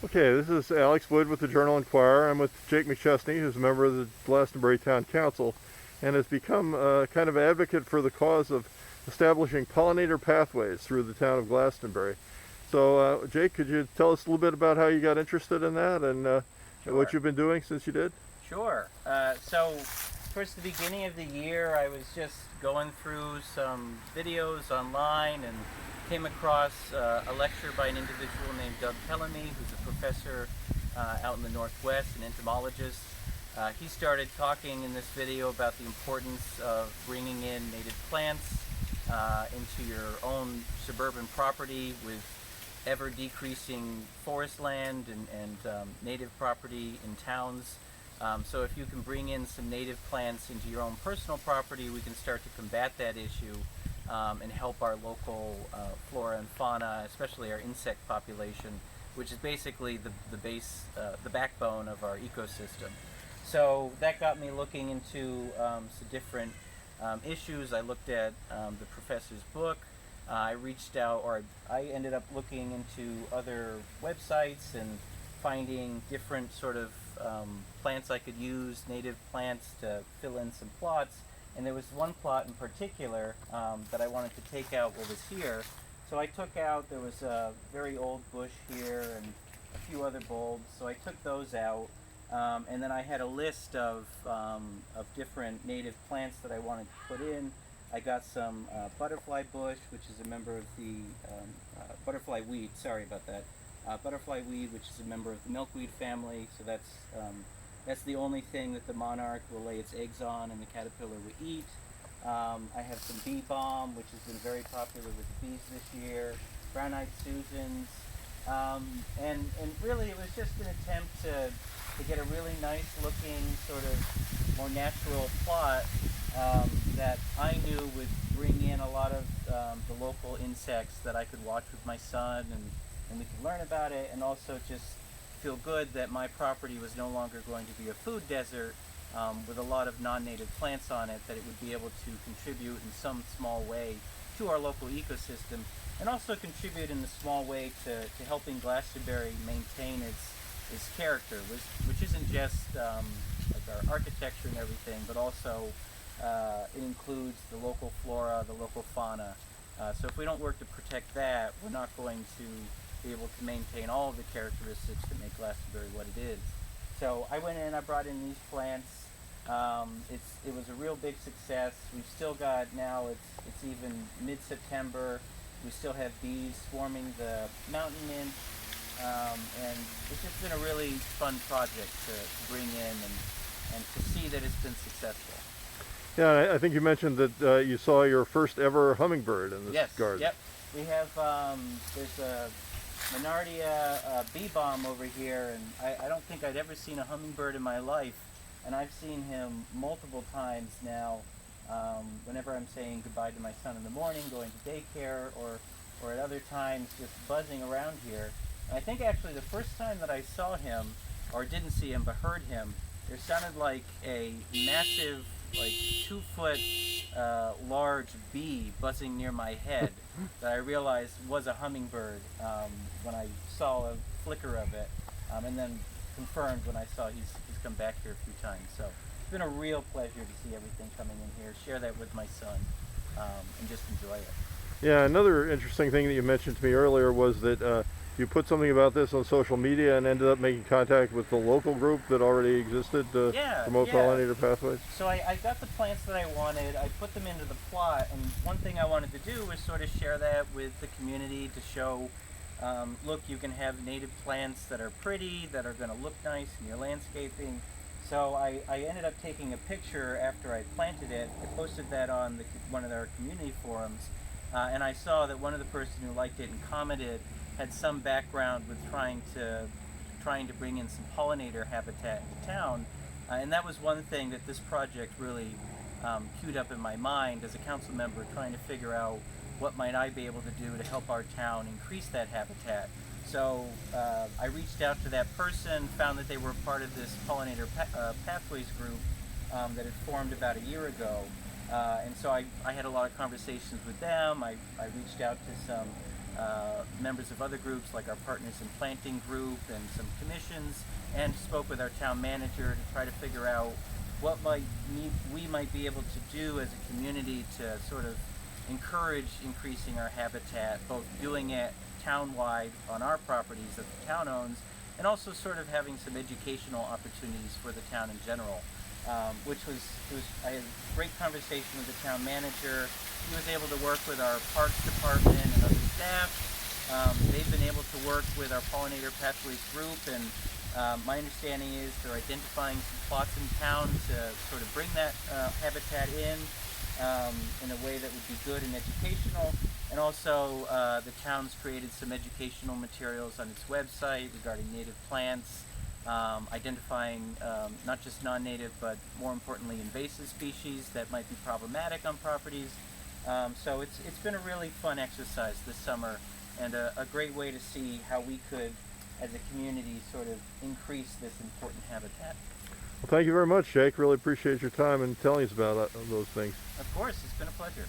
Okay, this is Alex Wood with the Journal-Inquirer. I'm with Jake McChesney, who's a member of the Glastonbury Town Council, and has become kind of an advocate for the cause of establishing pollinator pathways through the town of Glastonbury. So, Jake, could you tell us a little bit about how you got interested in that and Sure. what you've been doing since you did? Sure. So, towards the beginning of the year, I was just going through some videos online and came across a lecture by an individual named Doug Tellamy, who's a professor out in the Northwest, an entomologist. He started talking in this video about the importance of bringing in native plants into your own suburban property with ever decreasing forest land and native property in towns. So if you can bring in some native plants into your own personal property, we can start to combat that issue and help our local flora and fauna, especially our insect population, which is basically the backbone of our ecosystem. So that got me looking into some different issues. I looked at the professor's book. I reached out, or I ended up looking into other websites and finding different sort of plants I could use, native plants to fill in some plots. And there was one plot in particular that I wanted to take out what was here. So I took out, there was a very old bush here and a few other bulbs, so I took those out. And then I had a list of different native plants that I wanted to put in. I got some butterfly bush, which is a member of the butterfly weed, sorry about that. Butterfly weed, which is a member of the milkweed family, so that's the only thing that the monarch will lay its eggs on and the caterpillar will eat. I have some bee balm, which has been very popular with the bees this year, brown-eyed Susans, and really it was just an attempt to get a really nice looking sort of more natural plot that I knew would bring in a lot of the local insects that I could watch with my son and we could learn about it, and also just feel good that my property was no longer going to be a food desert with a lot of non-native plants on it, that it would be able to contribute in some small way to our local ecosystem, and also contribute in a small way to helping Glastonbury maintain its character, which isn't just like our architecture and everything, but also it includes the local flora, the local fauna. So if we don't work to protect that, we're not going to be able to maintain all of the characteristics that make Glastonbury what it is. So I went in, I brought in these plants. It was a real big success. We've still got, now it's even mid-September, we still have bees swarming the mountain mint, and it's just been a really fun project to bring in and to see that it's been successful. Yeah, I think you mentioned that you saw your first ever hummingbird in this garden. Yep. We have, there's a Monardia bee balm over here, and I don't think I'd ever seen a hummingbird in my life, and I've seen him multiple times now whenever I'm saying goodbye to my son in the morning, going to daycare, or at other times just buzzing around here. And I think actually the first time that I saw him, or didn't see him but heard him, there sounded like a massive, like 2-foot large bee buzzing near my head that I realized was a hummingbird when I saw a flicker of it, and then confirmed when I saw he's come back here a few times. So it's been a real pleasure to see everything coming in here, share that with my son, and just enjoy it. Yeah, another interesting thing that you mentioned to me earlier was that you put something about this on social media and ended up making contact with the local group that already existed to promote pollinator pathways. So I got the plants that I wanted, I put them into the plot, and one thing I wanted to do was sort of share that with the community to show, look, you can have native plants that are pretty, that are going to look nice in your landscaping. So I ended up taking a picture after I planted it. I posted that on one of our community forums, and I saw that one of the person who liked it and commented had some background with trying to bring in some pollinator habitat to town, and that was one thing that this project really queued up in my mind as a council member, trying to figure out what might I be able to do to help our town increase that habitat. So I reached out to that person, found that they were part of this pollinator pathways group that had formed about a year ago, and so I had a lot of conversations with them. I reached out to some members of other groups like our Partners in Planting group and some commissions, and spoke with our town manager to try to figure out what we might be able to do as a community to sort of encourage increasing our habitat, both doing it town-wide on our properties that the town owns, and also sort of having some educational opportunities for the town in general. I had a great conversation with the town manager. He was able to work with our parks department and other staff. They've been able to work with our Pollinator Pathways group, and my understanding is they're identifying some plots in town to sort of bring that habitat in a way that would be good and educational. And also the town's created some educational materials on its website regarding native plants, identifying not just non-native but more importantly invasive species that might be problematic on properties. So it's been a really fun exercise this summer, and a great way to see how we could as a community sort of increase this important habitat. Well, thank you very much, Jake. Really appreciate your time and telling us about those things. Of course, it's been a pleasure.